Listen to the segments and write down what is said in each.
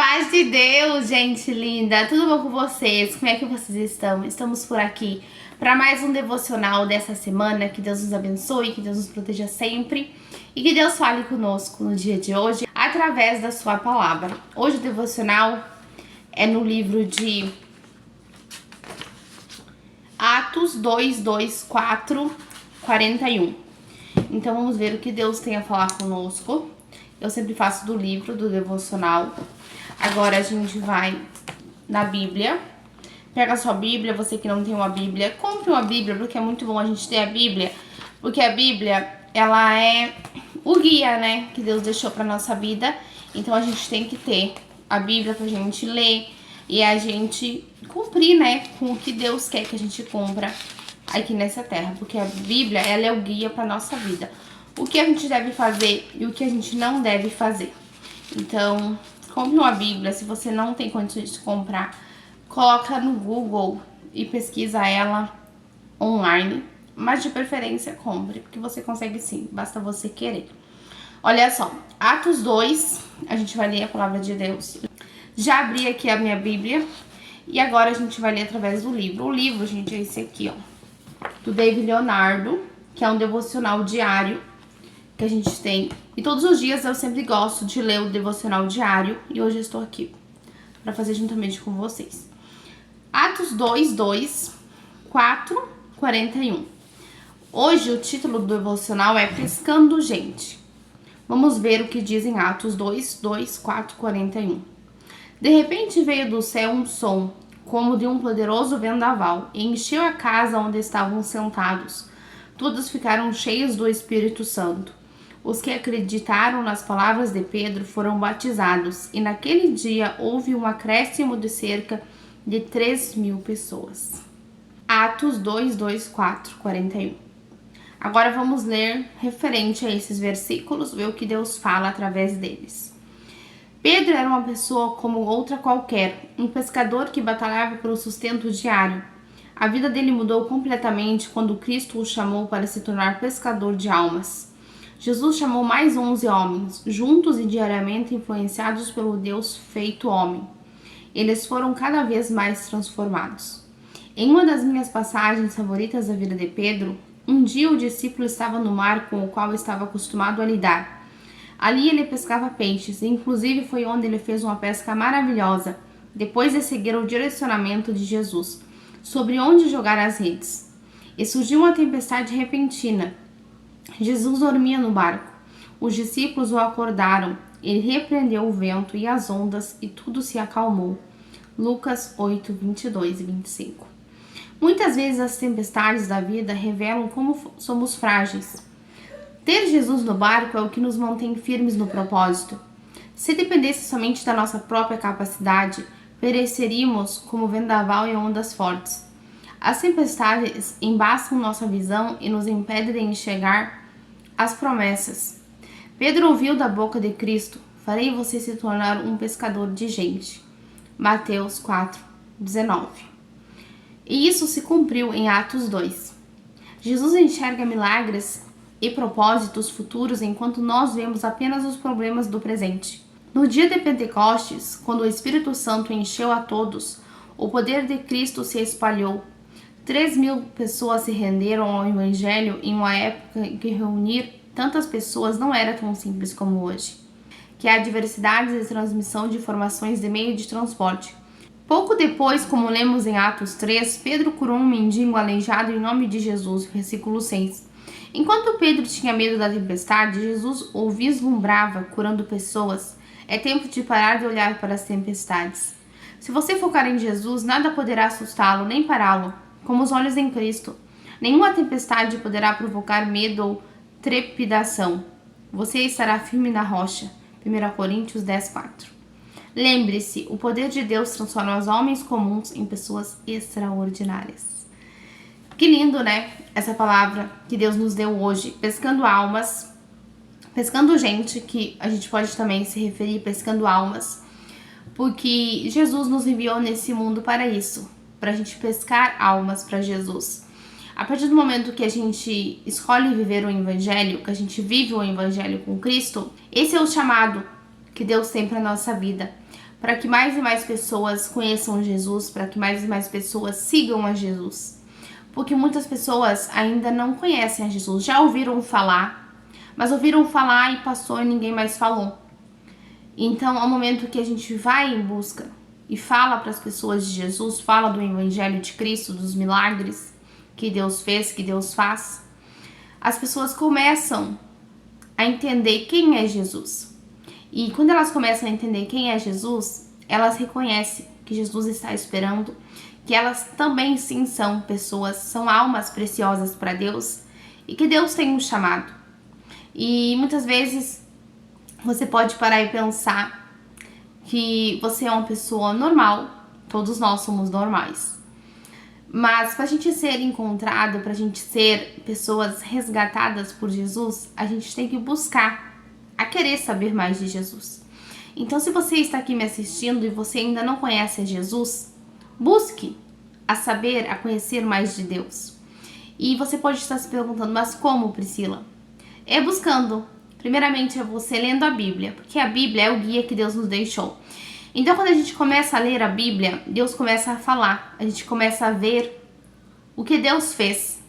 Paz de Deus, gente linda! Tudo bom com vocês? Como é que vocês estão? Estamos por aqui para mais um devocional dessa semana. Que Deus nos abençoe, que Deus nos proteja sempre e que Deus fale conosco no dia de hoje através da sua palavra. Hoje o devocional é no livro de Atos 41. Então vamos ver o que Deus tem a falar conosco. Eu sempre faço do livro, do devocional. Agora a gente vai na Bíblia. Pega a sua Bíblia, você que não tem uma Bíblia, compre uma Bíblia, porque é muito bom a gente ter a Bíblia. Porque a Bíblia, ela é o guia, né, que Deus deixou pra nossa vida. Então a gente tem que ter a Bíblia pra gente ler e a gente cumprir, né, com o que Deus quer que a gente cumpra aqui nessa terra. Porque a Bíblia, ela é o guia pra nossa vida. O que a gente deve fazer e o que a gente não deve fazer. Então, compre uma Bíblia. Se você não tem condições de comprar, coloca no Google e pesquisa ela online. Mas de preferência, compre, porque você consegue sim, basta você querer. Olha só, Atos 2, a gente vai ler a palavra de Deus. Já abri aqui a minha Bíblia e agora a gente vai ler através do livro. O livro, gente, é esse aqui, ó, do David Leonardo, que é um devocional diário que a gente tem. E todos os dias eu sempre gosto de ler o devocional diário e hoje eu estou aqui para fazer juntamente com vocês. Atos 41. Hoje o título do devocional é Pescando Gente. Vamos ver o que diz em Atos 41. De repente veio do céu um som, como de um poderoso vendaval, e encheu a casa onde estavam sentados. Todos ficaram cheios do Espírito Santo. Os que acreditaram nas palavras de Pedro foram batizados, e naquele dia houve um acréscimo de cerca de 3.000 pessoas. Atos 41. Agora vamos ler referente a esses versículos, ver o que Deus fala através deles. Pedro era uma pessoa como outra qualquer, um pescador que batalhava pelo sustento diário. A vida dele mudou completamente quando Cristo o chamou para se tornar pescador de almas. Jesus chamou mais 11 homens, juntos e diariamente influenciados pelo Deus feito homem. Eles foram cada vez mais transformados. Em uma das minhas passagens favoritas da vida de Pedro, um dia o discípulo estava no mar com o qual estava acostumado a lidar. Ali ele pescava peixes, e inclusive foi onde ele fez uma pesca maravilhosa, depois de seguir o direcionamento de Jesus, sobre onde jogar as redes. E surgiu uma tempestade repentina. Jesus dormia no barco. Os discípulos o acordaram. Ele repreendeu o vento e as ondas e tudo se acalmou. Lucas 8, 22 e 25. Muitas vezes as tempestades da vida revelam como somos frágeis. Ter Jesus no barco é o que nos mantém firmes no propósito. Se dependesse somente da nossa própria capacidade, pereceríamos como vendaval e ondas fortes. As tempestades embaçam nossa visão e nos impedem de enxergar as promessas. Pedro ouviu da boca de Cristo: farei você se tornar um pescador de gente. Mateus 4:19. E isso se cumpriu em Atos 2. Jesus enxerga milagres e propósitos futuros enquanto nós vemos apenas os problemas do presente. No dia de Pentecostes, quando o Espírito Santo encheu a todos, o poder de Cristo se espalhou. 3.000 pessoas se renderam ao Evangelho em uma época em que reunir tantas pessoas não era tão simples como hoje. Que há diversidades de transmissão de informações de meio de transporte. Pouco depois, como lemos em Atos 3, Pedro curou um mendigo aleijado em nome de Jesus, versículo 6. Enquanto Pedro tinha medo da tempestade, Jesus o vislumbrava curando pessoas. É tempo de parar de olhar para as tempestades. Se você focar em Jesus, nada poderá assustá-lo nem pará-lo. Como os olhos em Cristo. Nenhuma tempestade poderá provocar medo ou trepidação. Você estará firme na rocha. 1 Coríntios 10:4. Lembre-se, o poder de Deus transforma os homens comuns em pessoas extraordinárias. Que lindo, né? Essa palavra que Deus nos deu hoje. Pescando almas. Pescando gente, que a gente pode também se referir pescando almas. Porque Jesus nos enviou nesse mundo para isso. Para a gente pescar almas para Jesus. A partir do momento que a gente escolhe viver o Evangelho, que a gente vive o Evangelho com Cristo, esse é o chamado que Deus tem para nossa vida. para que mais e mais pessoas conheçam Jesus, para que mais e mais pessoas sigam a Jesus. Porque muitas pessoas ainda não conhecem a Jesus, já ouviram falar, mas ouviram falar e passou e ninguém mais falou. Então, é o momento que a gente vai em busca e fala para as pessoas de Jesus, fala do Evangelho de Cristo, dos milagres que Deus fez, que Deus faz. As pessoas começam a entender quem é Jesus. E quando elas começam a entender quem é Jesus, elas reconhecem que Jesus está esperando, que elas também sim são pessoas, são almas preciosas para Deus e que Deus tem um chamado. E muitas vezes você pode parar e pensar que você é uma pessoa normal, todos nós somos normais. Mas para a gente ser encontrado, para a gente ser pessoas resgatadas por Jesus, a gente tem que buscar a querer saber mais de Jesus. Então, se você está aqui me assistindo e você ainda não conhece a Jesus, busque a saber, a conhecer mais de Deus. E você pode estar se perguntando, mas como, Priscila? É buscando. Primeiramente é você lendo a Bíblia, porque a Bíblia é o guia que Deus nos deixou. Então, quando a gente começa a ler a Bíblia, Deus começa a falar, a gente começa a ver o que Deus fez.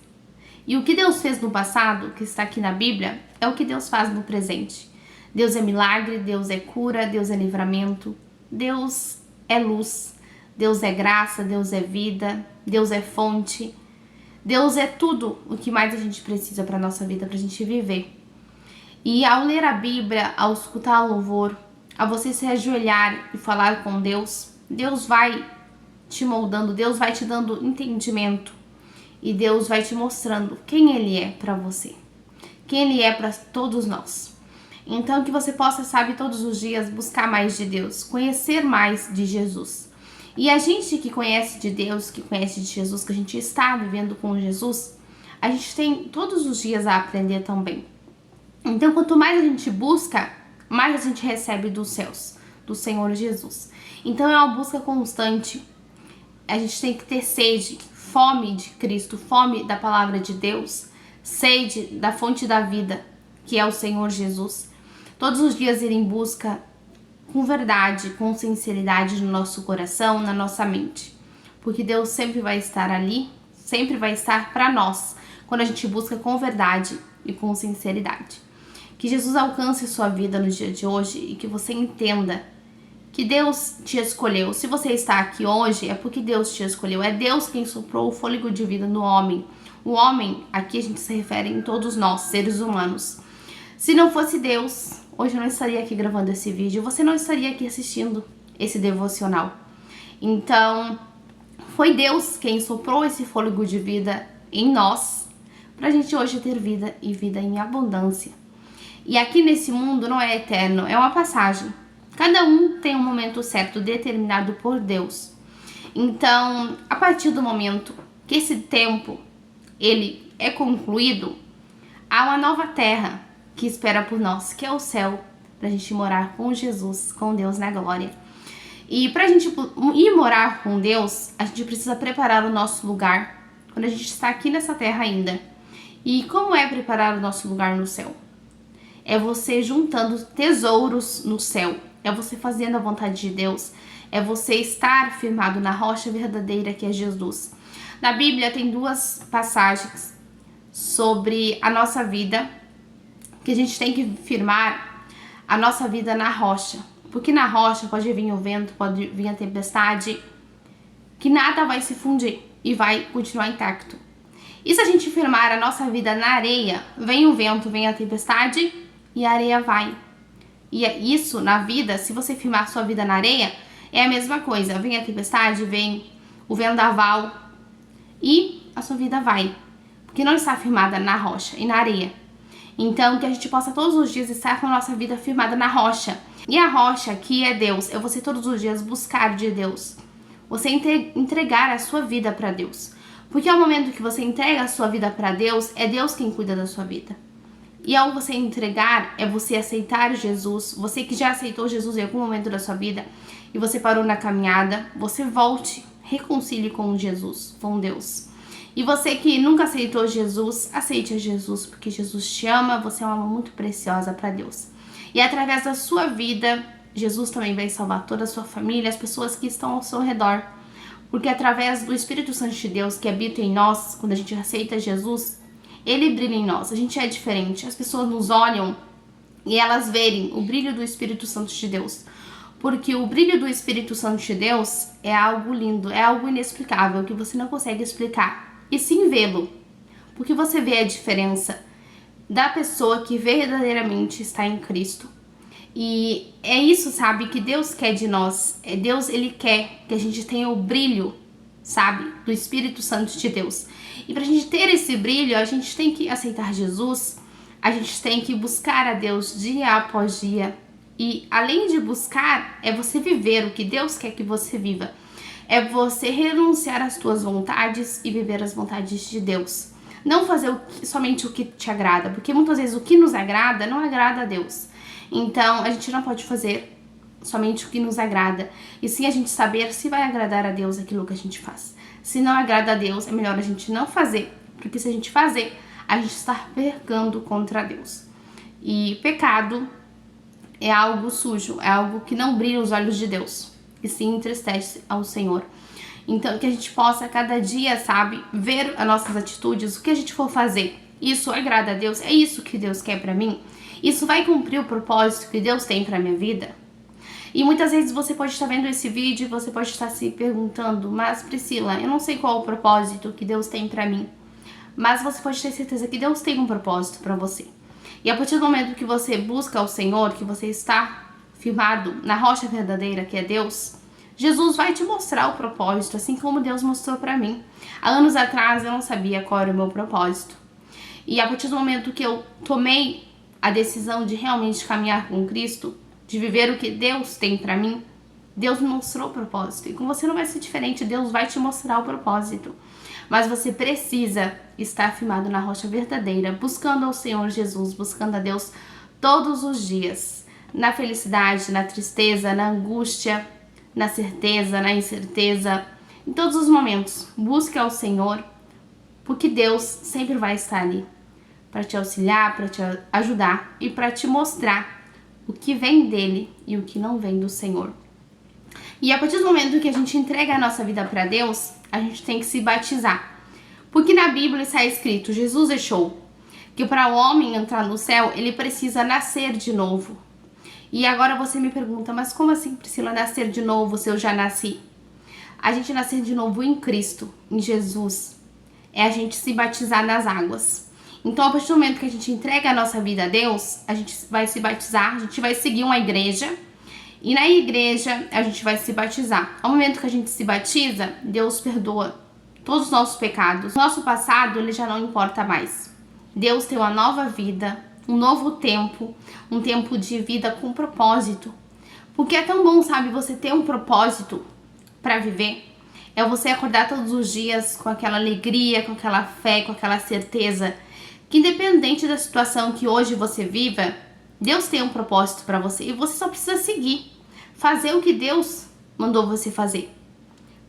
E o que Deus fez no passado, que está aqui na Bíblia, é o que Deus faz no presente. Deus é milagre, Deus é cura, Deus é livramento, Deus é luz, Deus é graça, Deus é vida, Deus é fonte. Deus é tudo o que mais a gente precisa para a nossa vida, para a gente viver. E ao ler a Bíblia, ao escutar louvor, a você se ajoelhar e falar com Deus, Deus vai te moldando, Deus vai te dando entendimento e Deus vai te mostrando quem Ele é para você, quem Ele é para todos nós. Então que você possa, sabe, todos os dias buscar mais de Deus, conhecer mais de Jesus. E a gente que conhece de Deus, que conhece de Jesus, que a gente está vivendo com Jesus, a gente tem todos os dias a aprender também. Então quanto mais a gente busca, mais a gente recebe dos céus, do Senhor Jesus. Então é uma busca constante. A gente tem que ter sede, fome de Cristo, fome da palavra de Deus, sede da fonte da vida, que é o Senhor Jesus. Todos os dias ir em busca com verdade, com sinceridade no nosso coração, na nossa mente. Porque Deus sempre vai estar ali, sempre vai estar para nós, quando a gente busca com verdade e com sinceridade. Que Jesus alcance a sua vida no dia de hoje e que você entenda que Deus te escolheu. Se você está aqui hoje, é porque Deus te escolheu. É Deus quem soprou o fôlego de vida no homem. O homem, aqui a gente se refere em todos nós, seres humanos. Se não fosse Deus, hoje eu não estaria aqui gravando esse vídeo, você não estaria aqui assistindo esse devocional. Então, foi Deus quem soprou esse fôlego de vida em nós, pra gente hoje ter vida e vida em abundância. E aqui nesse mundo não é eterno, é uma passagem. Cada um tem um momento certo, determinado por Deus. Então, a partir do momento que esse tempo, ele é concluído, há uma nova terra que espera por nós, que é o céu, pra gente morar com Jesus, com Deus na glória. E pra gente ir morar com Deus, a gente precisa preparar o nosso lugar, quando a gente está aqui nessa terra ainda. E como é preparar o nosso lugar no céu? É você juntando tesouros no céu, é você fazendo a vontade de Deus, é você estar firmado na rocha verdadeira que é Jesus. Na Bíblia tem duas passagens sobre a nossa vida, que a gente tem que firmar a nossa vida na rocha. Porque na rocha pode vir o vento, pode vir a tempestade, que nada vai se fundir e vai continuar intacto. E se a gente firmar a nossa vida na areia, vem o vento, vem a tempestade e a areia vai. E é isso na vida, se você firmar sua vida na areia, é a mesma coisa. Vem a tempestade, vem o vendaval e a sua vida vai. Porque não está firmada na rocha e na areia. Então, que a gente possa todos os dias estar com a nossa vida firmada na rocha. E a rocha aqui é Deus. É você todos os dias buscar de Deus. Você entregar a sua vida para Deus. Porque ao momento que você entrega a sua vida para Deus, é Deus quem cuida da sua vida. E ao você entregar, é você aceitar Jesus. Você que já aceitou Jesus em algum momento da sua vida e você parou na caminhada, você volte, reconcilie com Jesus, com Deus. E você que nunca aceitou Jesus, aceite a Jesus, porque Jesus te ama, você é uma alma muito preciosa para Deus. E através da sua vida, Jesus também vai salvar toda a sua família, as pessoas que estão ao seu redor. Porque através do Espírito Santo de Deus que habita em nós, quando a gente aceita Jesus, ele brilha em nós. A gente é diferente. As pessoas nos olham e elas verem o brilho do Espírito Santo de Deus. Porque o brilho do Espírito Santo de Deus é algo lindo, é algo inexplicável, que você não consegue explicar. E sim vê-lo. Porque você vê a diferença da pessoa que verdadeiramente está em Cristo. E é isso, sabe, que Deus quer de nós. Deus, ele quer que a gente tenha o brilho, sabe, do Espírito Santo de Deus. E pra gente ter esse brilho, a gente tem que aceitar Jesus, a gente tem que buscar a Deus dia após dia. E além de buscar, é você viver o que Deus quer que você viva. É você renunciar às tuas vontades e viver as vontades de Deus. Não fazer somente o que te agrada, porque muitas vezes o que nos agrada não agrada a Deus. Então, a gente não pode fazer somente o que nos agrada, e sim a gente saber se vai agradar a Deus aquilo que a gente faz. Se não agrada a Deus, é melhor a gente não fazer, porque se a gente fazer, a gente está pecando contra Deus. E pecado é algo sujo, é algo que não brilha os olhos de Deus, e sim entristece ao Senhor. Então, que a gente possa cada dia, sabe, ver as nossas atitudes, o que a gente for fazer. Isso agrada a Deus? É isso que Deus quer pra mim? Isso vai cumprir o propósito que Deus tem pra minha vida? E muitas vezes você pode estar vendo esse vídeo e você pode estar se perguntando, mas Priscila, eu não sei qual o propósito que Deus tem pra mim. Mas você pode ter certeza que Deus tem um propósito pra você. E a partir do momento que você busca o Senhor, que você está firmado na rocha verdadeira, que é Deus, Jesus vai te mostrar o propósito, assim como Deus mostrou pra mim. Há anos atrás eu não sabia qual era o meu propósito. E a partir do momento que eu tomei a decisão de realmente caminhar com Cristo, de viver o que Deus tem pra mim, Deus me mostrou o propósito. E com você não vai ser diferente, Deus vai te mostrar o propósito. Mas você precisa estar firmado na rocha verdadeira, buscando ao Senhor Jesus, buscando a Deus todos os dias. Na felicidade, na tristeza, na angústia, na certeza, na incerteza, em todos os momentos. Busque ao Senhor, porque Deus sempre vai estar ali para te auxiliar, para te ajudar e para te mostrar o que vem dele e o que não vem do Senhor. E a partir do momento que a gente entrega a nossa vida para Deus, a gente tem que se batizar. Porque na Bíblia está escrito, Jesus deixou que para o homem entrar no céu, ele precisa nascer de novo. E agora você me pergunta, mas como assim, Priscila, nascer de novo se eu já nasci? A gente nascer de novo em Cristo, em Jesus, é a gente se batizar nas águas. Então, a partir do momento que a gente entrega a nossa vida a Deus, a gente vai se batizar, a gente vai seguir uma igreja, e na igreja a gente vai se batizar. Ao momento que a gente se batiza, Deus perdoa todos os nossos pecados. Nosso passado, ele já não importa mais. Deus tem uma nova vida, um novo tempo, um tempo de vida com propósito. Porque é tão bom, sabe, você ter um propósito para viver. É você acordar todos os dias com aquela alegria, com aquela fé, com aquela certeza que independente da situação que hoje você viva, Deus tem um propósito para você e você só precisa seguir, fazer o que Deus mandou você fazer.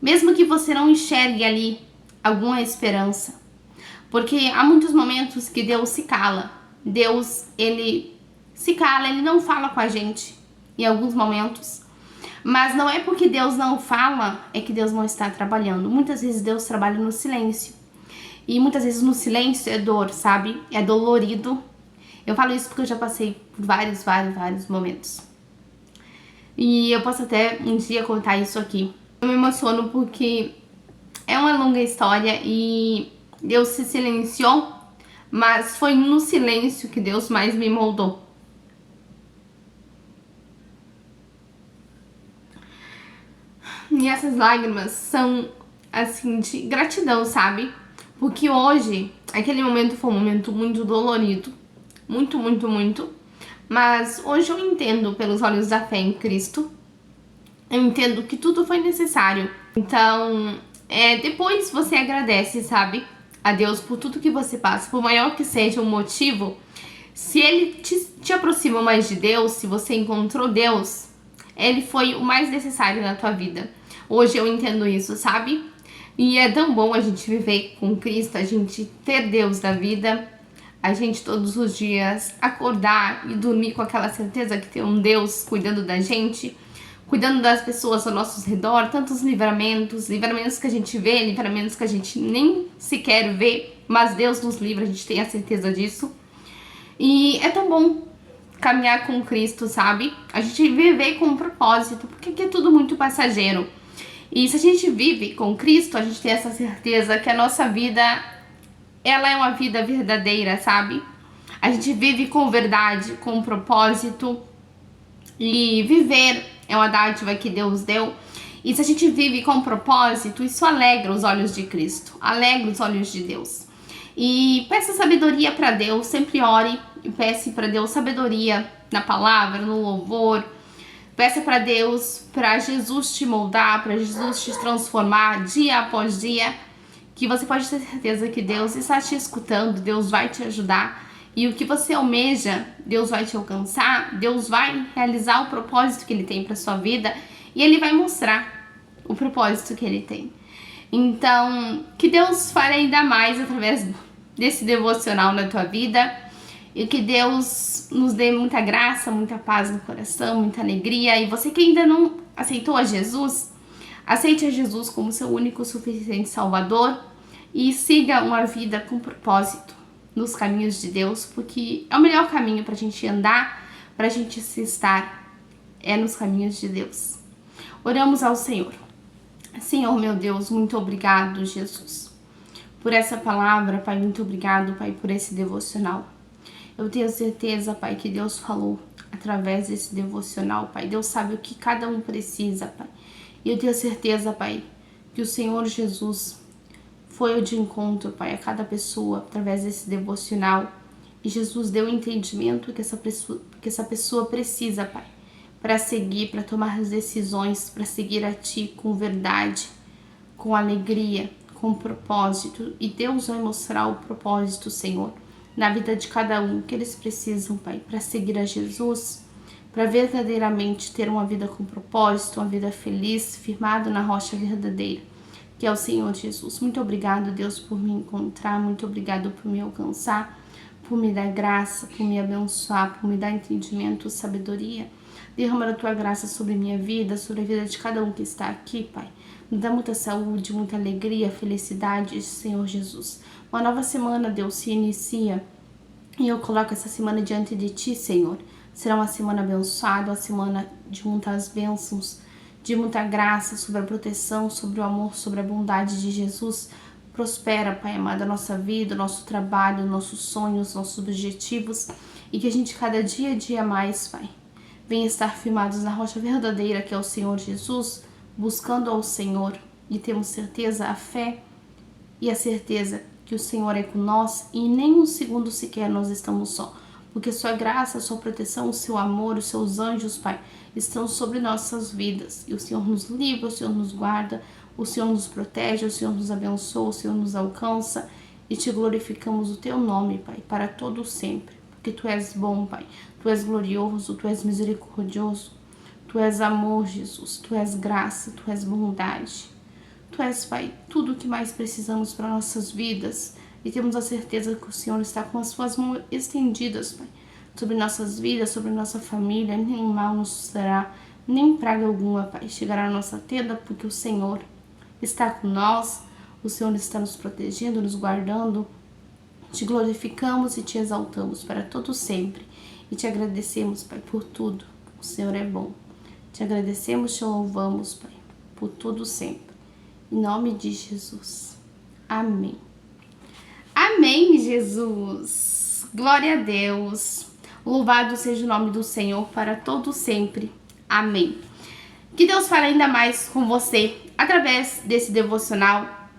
Mesmo que você não enxergue ali alguma esperança, porque há muitos momentos que Deus se cala. Deus, ele se cala, ele não fala com a gente em alguns momentos. Mas não é porque Deus não fala, é que Deus não está trabalhando. Muitas vezes Deus trabalha no silêncio. E muitas vezes no silêncio é dor, sabe? É dolorido. Eu falo isso porque eu já passei por vários momentos. E eu posso até um dia contar isso aqui. Eu me emociono porque é uma longa história e Deus se silenciou, mas foi no silêncio que Deus mais me moldou. E essas lágrimas são, assim, de gratidão, sabe? Porque hoje, aquele momento foi um momento muito dolorido. Muito. Mas hoje eu entendo pelos olhos da fé em Cristo. Eu entendo que tudo foi necessário. Então, depois você agradece, sabe? A Deus por tudo que você passa. Por maior que seja o motivo, se Ele te aproxima mais de Deus, se você encontrou Deus, Ele foi o mais necessário na tua vida. Hoje eu entendo isso, sabe? E é tão bom a gente viver com Cristo, a gente ter Deus na vida, a gente todos os dias acordar e dormir com aquela certeza que tem um Deus cuidando da gente, cuidando das pessoas ao nosso redor, tantos livramentos que a gente vê, livramentos que a gente nem sequer vê, mas Deus nos livra, a gente tem a certeza disso. E é tão bom caminhar com Cristo, sabe? A gente viver com um propósito, porque aqui é tudo muito passageiro. E se a gente vive com Cristo, a gente tem essa certeza que a nossa vida, ela é uma vida verdadeira, sabe? A gente vive com verdade, com propósito. E viver é uma dádiva que Deus deu. E se a gente vive com propósito, isso alegra os olhos de Cristo, alegra os olhos de Deus. E peça sabedoria para Deus, sempre ore e peça para Deus sabedoria na palavra, no louvor. Peça para Deus, para Jesus te moldar, para Jesus te transformar dia após dia, que você pode ter certeza que Deus está te escutando, Deus vai te ajudar. E o que você almeja, Deus vai te alcançar, Deus vai realizar o propósito que Ele tem para sua vida e Ele vai mostrar o propósito que Ele tem. Então, que Deus fale ainda mais através desse devocional na tua vida e que Deus nos dê muita graça, muita paz no coração, muita alegria. E você que ainda não aceitou a Jesus, aceite a Jesus como seu único suficiente Salvador e siga uma vida com propósito nos caminhos de Deus, porque é o melhor caminho para a gente andar, para a gente se estar, é nos caminhos de Deus. Oramos ao Senhor. Senhor, meu Deus, muito obrigado, Jesus, por essa palavra, Pai, muito obrigado, Pai, por esse devocional. Eu tenho certeza, Pai, que Deus falou através desse devocional, Pai. Deus sabe o que cada um precisa, Pai. E eu tenho certeza, Pai, que o Senhor Jesus foi de encontro, Pai, a cada pessoa através desse devocional. E Jesus deu o entendimento que essa pessoa precisa, Pai, para seguir, para tomar as decisões, para seguir a Ti com verdade, com alegria, com propósito. E Deus vai mostrar o propósito, Senhor, na vida de cada um que eles precisam, Pai, para seguir a Jesus, para verdadeiramente ter uma vida com propósito, uma vida feliz, firmado na rocha verdadeira, que é o Senhor Jesus. Muito obrigado, Deus, por me encontrar, muito obrigado por me alcançar, por me dar graça, por me abençoar, por me dar entendimento, sabedoria. Derrama a tua graça sobre minha vida, sobre a vida de cada um que está aqui, Pai. Me dá muita saúde, muita alegria, felicidade, Senhor Jesus. Uma nova semana, Deus, se inicia e eu coloco essa semana diante de Ti, Senhor. Será uma semana abençoada, uma semana de muitas bênçãos, de muita graça, sobre a proteção, sobre o amor, sobre a bondade de Jesus. Prospera, Pai amado, a nossa vida, o nosso trabalho, nossos sonhos, nossos objetivos, e que a gente cada dia mais, Pai, venha estar firmados na rocha verdadeira, que é o Senhor Jesus, buscando ao Senhor, e temos certeza, a fé e a certeza que o Senhor é com nós e nem um segundo sequer nós estamos só. Porque sua graça, sua proteção, o seu amor, os seus anjos, Pai, estão sobre nossas vidas. E o Senhor nos livra, o Senhor nos guarda, o Senhor nos protege, o Senhor nos abençoa, o Senhor nos alcança. E te glorificamos o teu nome, Pai, para todo sempre. Porque tu és bom, Pai. Tu és glorioso, tu és misericordioso. Tu és amor, Jesus. Tu és graça, tu és bondade. Tu és, Pai, tudo o que mais precisamos para nossas vidas. E temos a certeza que o Senhor está com as suas mãos estendidas, Pai, sobre nossas vidas, sobre nossa família. Nenhum mal nos sucederá, nem praga alguma, Pai, chegará à nossa tenda, porque o Senhor está com nós, o Senhor está nos protegendo, nos guardando. Te glorificamos e te exaltamos para todo sempre. E te agradecemos, Pai, por tudo. O Senhor é bom. Te agradecemos, te louvamos, Pai, por tudo sempre. Em nome de Jesus. Amém. Amém, Jesus. Glória a Deus. Louvado seja o nome do Senhor para todo sempre. Amém. Que Deus fale ainda mais com você através desse devocional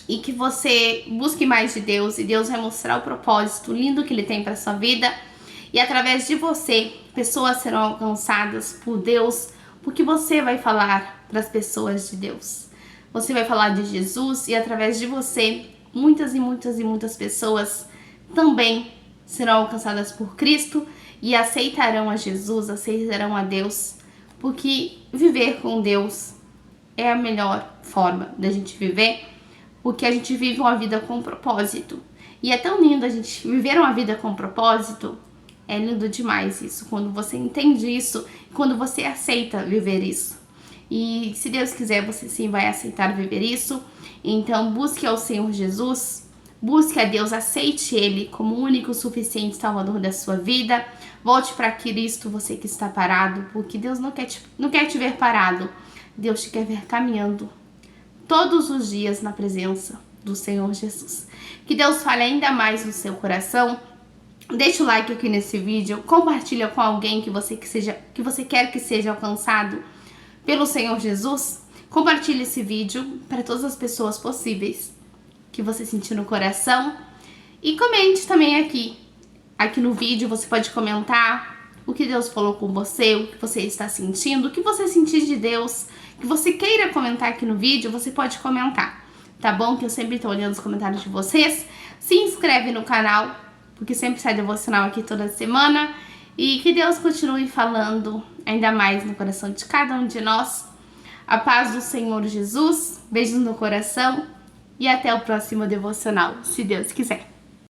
e que você busque mais de Deus e Deus vai mostrar o propósito lindo que Ele tem para sua vida e através de você pessoas serão alcançadas por Deus porque você vai falar para as pessoas de Deus. Você vai falar de Jesus e através de você muitas pessoas também serão alcançadas por Cristo e aceitarão a Jesus, aceitarão a Deus, porque viver com Deus é a melhor forma da gente viver, porque a gente vive uma vida com propósito. E é tão lindo a gente viver uma vida com propósito. É lindo demais isso, quando você entende isso, quando você aceita viver isso. E se Deus quiser, você sim vai aceitar viver isso. Então busque ao Senhor Jesus, busque a Deus, aceite Ele como o único suficiente Salvador da sua vida. Volte para Cristo, você que está parado, porque Deus não quer te ver parado. Deus te quer ver caminhando todos os dias na presença do Senhor Jesus. Que Deus fale ainda mais no seu coração. Deixa o like aqui nesse vídeo, compartilha com alguém que você quer que seja alcançado pelo Senhor Jesus. Compartilhe esse vídeo para todas as pessoas possíveis que você sentir no coração. E comente também aqui no vídeo. Você pode comentar o que Deus falou com você, o que você está sentindo, o que você sentir de Deus, que você queira comentar aqui no vídeo, você pode comentar, tá bom? Que eu sempre estou olhando os comentários de vocês. Se inscreve no canal, porque sempre sai devocional aqui toda semana. E que Deus continue falando ainda mais no coração de cada um de nós. A paz do Senhor Jesus, beijos no coração e até o próximo devocional, se Deus quiser.